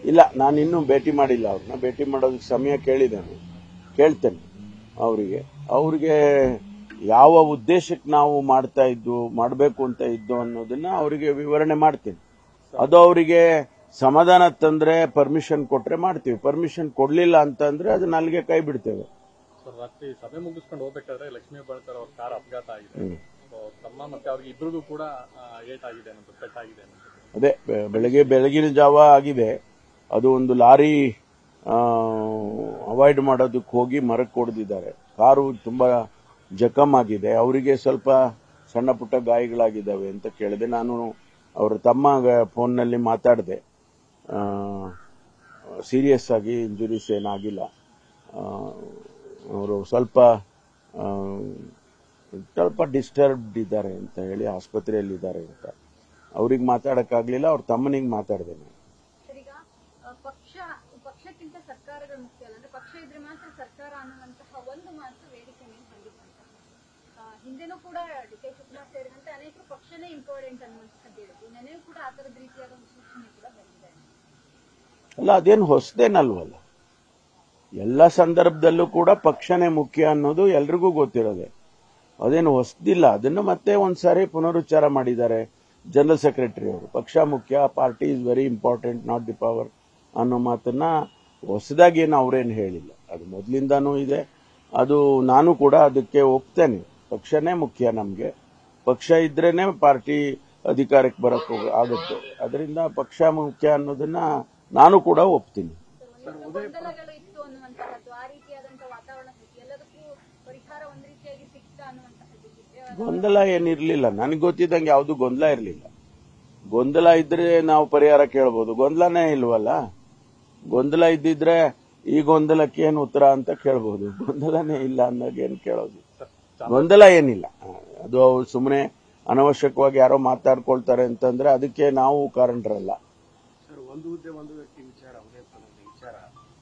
ಇಲ್ಲ, ನಾನು ಇನ್ನೂ ಭೇಟಿ ಮಾಡಿಲ್ಲ ಅವ್ರನ್ನ. ಭೇಟಿ ಮಾಡೋದಕ್ಕೆ ಸಮಯ ಕೇಳ್ತೇನೆ ಅವ್ರಿಗೆ ಯಾವ ಉದ್ದೇಶಕ್ಕೆ ನಾವು ಮಾಡಬೇಕು ಅಂತ ಇದ್ದು ಅನ್ನೋದನ್ನ ಅವರಿಗೆ ವಿವರಣೆ ಮಾಡ್ತೀನಿ. ಅದು ಅವರಿಗೆ ಸಮಾಧಾನ ತಂದ್ರೆ ಪರ್ಮಿಷನ್ ಕೊಟ್ರೆ ಮಾಡ್ತೀವಿ, ಪರ್ಮಿಷನ್ ಕೊಡ್ಲಿಲ್ಲ ಅಂತಂದ್ರೆ ಅದನ್ನ ಅಲ್ಲಿಗೆ ಕೈ ಬಿಡ್ತೇವೆ. ರಾತ್ರಿ ಸಭೆ ಮುಗಿಸ್ಕೊಂಡು ಹೋಗ್ಬೇಕಾದ್ರೆ ಲಕ್ಷ್ಮೀ ಹೆಬ್ಬಾಳ್ಕರ್ ಅವ್ರ ಕಾರ್ ಅಪಘಾತ ಆಗಿದೆ, ತಮ್ಮ ಮತ್ತೆ ಅವ್ರಿಗೆ ಇಬ್ಬರಿಗೂ ಕೂಡ ಏಟಾಗಿದೆ ಅನ್ನೋದು ಪೆಟ್ಟಾಗಿದೆ. ಅದೇ ಬೆಳಗಿನ ಜಾವ ಆಗಿದೆ. ಅದು ಒಂದು ಲಾರಿ ಅವಾಯ್ಡ್ ಮಾಡೋದಕ್ಕೆ ಹೋಗಿ ಮರಕ್ಕೆ ಹೊಡೆದಿದ್ದಾರೆ. ಕಾರು ತುಂಬಾ ಜಖಮ್ ಆಗಿದೆ. ಅವರಿಗೆ ಸ್ವಲ್ಪ ಸಣ್ಣ ಪುಟ್ಟ ಗಾಯಗಳಾಗಿದ್ದಾವೆ ಅಂತ ಕೇಳಿದೆ. ನಾನು ಅವರ ತಮ್ಮ ಫೋನ್ನಲ್ಲಿ ಮಾತಾಡಿದೆ. ಸೀರಿಯಸ್ ಆಗಿ ಇಂಜುರೀಸ್ ಏನಾಗಿಲ್ಲ. ಅವರು ಸ್ವಲ್ಪ ಡಿಸ್ಟರ್ಬ್ಡ್ ಇದ್ದಾರೆ ಅಂತ ಹೇಳಿ ಆಸ್ಪತ್ರೆಯಲ್ಲಿದ್ದಾರೆ ಅಂತ. ಅವ್ರಿಗೆ ಮಾತಾಡಕ್ಕಾಗ್ಲಿಲ್ಲ, ಅವ್ರ ತಮ್ಮನಿಗೆ ಮಾತಾಡಿದೆ ನಾನು. ಪಕ್ಷಕ್ಕಿಂತ ಸರ್ಕಾರಗಳು ಮುಖ್ಯ ಅಲ್ಲ, ಅಂದ್ರೆ ಪಕ್ಷ ಇದ್ರೆ ಮಾತ್ರ ಸರ್ಕಾರ ಅನ್ನುವಂತಹ ಒಂದು ಮಾತು ವೇದಿಕೆ ಮೇಲೆ ಬಂದಿದ್ದಂತ. ಹಿಂದೆನೂ ಕೂಡ ಡಿ.ಕೆ. ಶಿವಕುಮಾರ್ ಸೇರಿದಂತೆ ಅನೇಕರು ಪಕ್ಷನೇ ಇಂಪಾರ್ಟೆಂಟ್ ಅನ್ನುವಂಥದ್ದು ಹೇಳಿದ್ರು. ನೆನೆಯೂ ಕೂಡ ಆ ತರದ ರೀತಿಯಾದ ಒಂದು ಸೂಚನೆ ಕೂಡ ಬಂದಿದೆ. ಅಲ್ಲ, ಅದೇನು ಹೊಸದೇನಲ್ವಲ್ಲ. ಎಲ್ಲ ಸಂದರ್ಭದಲ್ಲೂ ಕೂಡ ಪಕ್ಷನೇ ಮುಖ್ಯ ಅನ್ನೋದು ಎಲ್ರಿಗೂ ಗೊತ್ತಿರೋದೆ. ಅದೇನು ಹೊಸದಿಲ್ಲ. ಅದನ್ನು ಮತ್ತೆ ಒಂದ್ಸಾರಿ ಪುನರುಚ್ಚಾರ ಮಾಡಿದ್ದಾರೆ ಜನರಲ್ ಸೆಕ್ರೆಟರಿ ಅವರು. ಪಕ್ಷ ಮುಖ್ಯ, party is very important, not the power ಅನ್ನೋ ಮಾತನ್ನ ಹೊಸದಾಗಿ ಏನು ಅವರೇನು ಹೇಳಿಲ್ಲ. ಅದು ಮೊದಲಿಂದಾನೂ ಇದೆ. ಅದು ನಾನು ಕೂಡ ಅದಕ್ಕೆ ಒಪ್ತೇನೆ. ಪಕ್ಷನೇ ಮುಖ್ಯ ನಮಗೆ. ಪಕ್ಷ ಇದ್ರೇನೆ ಪಾರ್ಟಿ ಅಧಿಕಾರಕ್ಕೆ ಬರಕ್ಕೆ ಆಗುತ್ತೆ. ಅದರಿಂದ ಪಕ್ಷ ಮುಖ್ಯ ಅನ್ನೋದನ್ನ ನಾನು ಕೂಡ ಒಪ್ತೀನಿ. ಗೊಂದಲ ಏನಿರ್ಲಿಲ್ಲ. ನನಗೆ ಗೊತ್ತಿದ್ದಂಗೆ ಯಾವುದು ಗೊಂದಲ ಇರಲಿಲ್ಲ. ಗೊಂದಲ ಇದ್ರೆ ನಾವು ಪರಿಹಾರ ಕೇಳಬಹುದು. ಗೊಂದಲನೇ ಇಲ್ವಲ್ಲ. ಗೊಂದಲ ಇದ್ದಿದ್ರೆ ಈ ಗೊಂದಲಕ್ಕೆ ಏನು ಉತ್ತರ ಅಂತ ಕೇಳಬಹುದು. ಗೊಂದಲನೇ ಇಲ್ಲ ಅಂದಾಗ ಏನು ಕೇಳೋದು? ಗೊಂದಲ ಏನಿಲ್ಲ. ಅದು ಅವ್ರು ಸುಮ್ಮನೆ ಅನವಶ್ಯಕವಾಗಿ ಯಾರೋ ಮಾತಾಡ್ಕೊಳ್ತಾರೆ ಅಂತಂದ್ರೆ ಅದಕ್ಕೆ ನಾವು ಕಾರಣರಲ್ಲ. ಸರ್, ಒಂದು ಹುದ್ದೆ ಒಂದು ವ್ಯಕ್ತಿ ವಿಚಾರ, ವಿಚಾರ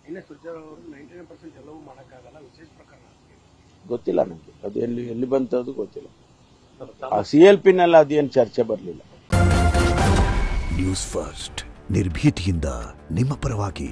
ಇನ್ನೇ ಸುರ್ಜೇವಾಲ ಅವರು 99% ಎಲ್ಲವೂ ಮಾಡೋಕ್ಕಾಗಲ್ಲ, ವಿಶೇಷ ಪ್ರಕರಣ ಗೊತ್ತಿಲ್ಲ ನನಗೆ. ಅದು ಎಲ್ಲಿ ಬಂತದ್ದು ಗೊತ್ತಿಲ್ಲ. ಆ CLP-ನಲ್ಲಿ ಅದೇನು ಚರ್ಚೆ ಬರಲಿಲ್ಲ. ನ್ಯೂಸ್ ಫಸ್ಟ್, ನಿರ್ಭೀತಿಯಿಂದ ನಿಮ್ಮ ಪರವಾಗಿ.